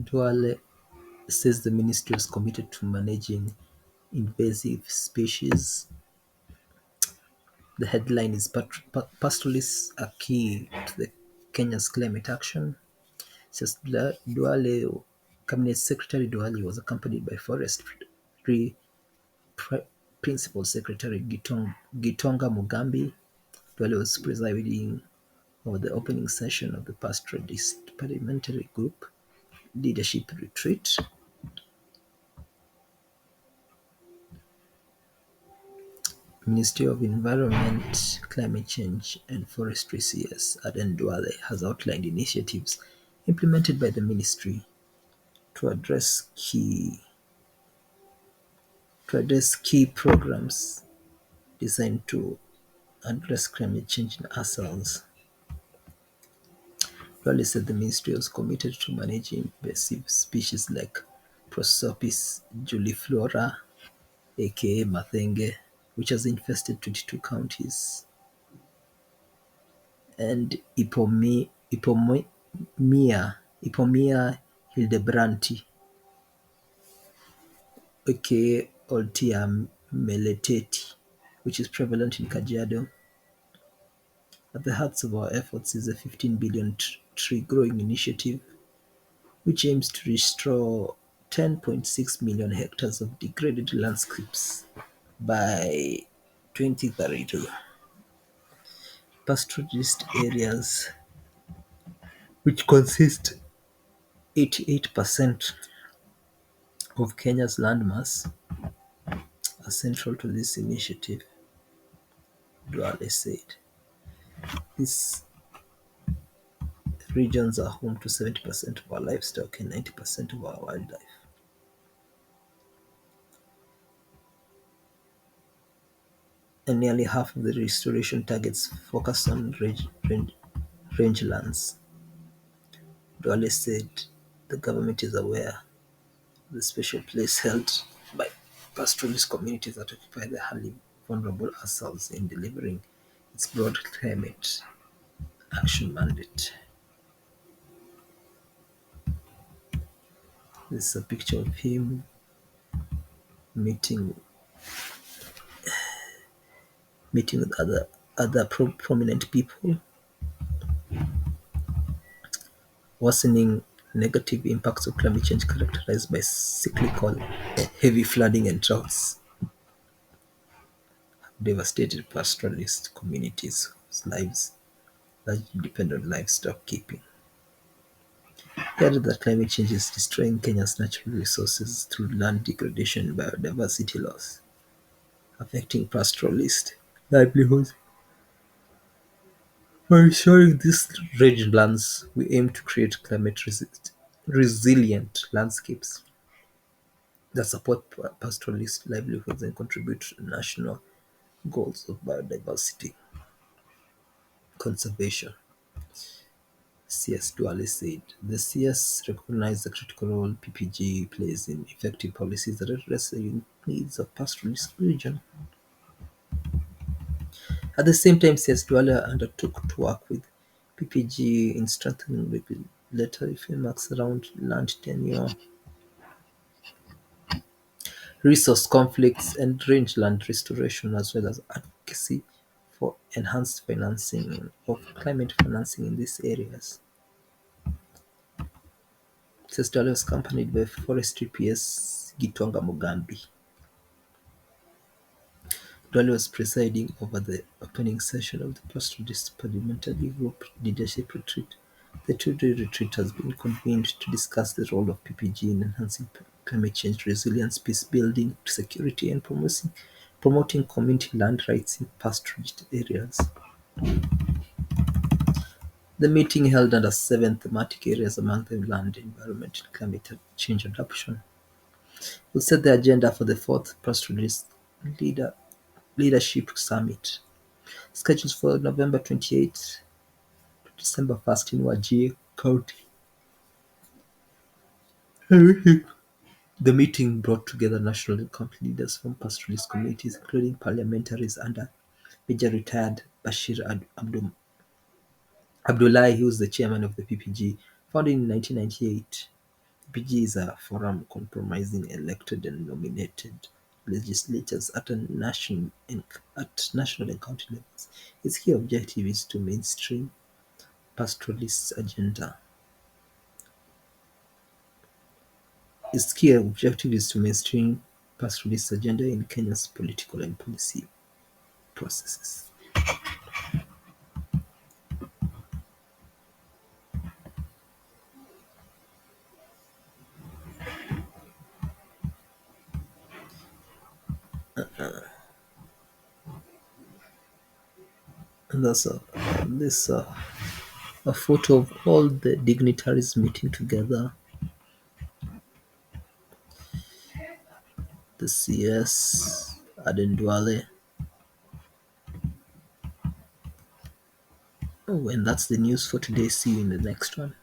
Duale says the ministry is committed to managing invasive species. The headline is Pastoralists are key to Kenya's climate action. Says Duale, Cabinet Secretary Duale was accompanied by Forestry Pri- Principal Secretary Gitonga Mugambi. Duale was presiding over the opening session of the Pastoralist Parliamentary Group Leadership Retreat. Ministry of Environment, Climate Change and Forestry CS Aden Duale has outlined initiatives implemented by the ministry to address key programs designed to address climate change in ourselves. Duale said the ministry was committed to managing invasive species like Prosopis juliflora, aka Mathenge, which has infested 22 counties, and Ipomea hildebrandt, aka Altia meleteti, which is prevalent in Kajiado. At the heart of our efforts is a 15 billion tree growing initiative, which aims to restore 10.6 million hectares of degraded landscapes by 2032. Pastoralist areas, which consist 88% of Kenya's landmass, are central to this initiative, Duale said. These regions are home to 70% of our livestock and 90% of our wildlife. And nearly half of the restoration targets focus on rangelands. Duale said the government is aware of the special place held by pastoralist communities that occupy the highly vulnerable ourselves in delivering its broad climate action mandate. This is a picture of him meeting with other prominent people, worsening negative impacts of climate change characterized by cyclical heavy flooding and droughts have devastated pastoralist communities whose lives largely depend on livestock keeping. He added that climate change is destroying Kenya's natural resources through land degradation and biodiversity loss, affecting pastoralist livelihoods. By restoring these rangelands, we aim to create resilient landscapes that support pastoralist livelihoods and contribute to the national goals of biodiversity conservation. CS Duale said. The CS recognized the critical role PPG plays in effective policies that address the unique needs of pastoralist region. At the same time, CS Duale undertook to work with PPG in strengthening regulatory frameworks around land tenure, resource conflicts, and rangeland restoration, as well as advocacy for enhanced financing of climate financing in these areas. CS Duale was accompanied by Forestry PS Gitonga Mugambi. Duale was presiding over the opening session of the Pastoralist Parliamentary Group Leadership Retreat. The two-day retreat has been convened to discuss the role of PPG in enhancing climate change resilience, peace building, security, and promoting community land rights in pastoralist areas. The meeting held under 7 thematic areas, among them land, environment, and climate change adaptation, will set the agenda for the fourth Pastoralist Leader Leadership Summit, scheduled for November 28th to December 1st in Wajir County. The meeting brought together national and county leaders from pastoralist communities, including parliamentaries under Major Retired Bashir Abdullahi, who is the chairman of the PPG, founded in 1998. PG is a forum comprising elected and nominated legislators at national and county levels. Its key objective is to mainstream pastoralist agenda. Its key objective is to mainstream pastoralist agenda in Kenya's political and policy processes. And there's a photo of all the dignitaries meeting together. The CS, Aden Duale. Oh, and that's the news for today. See you in the next one.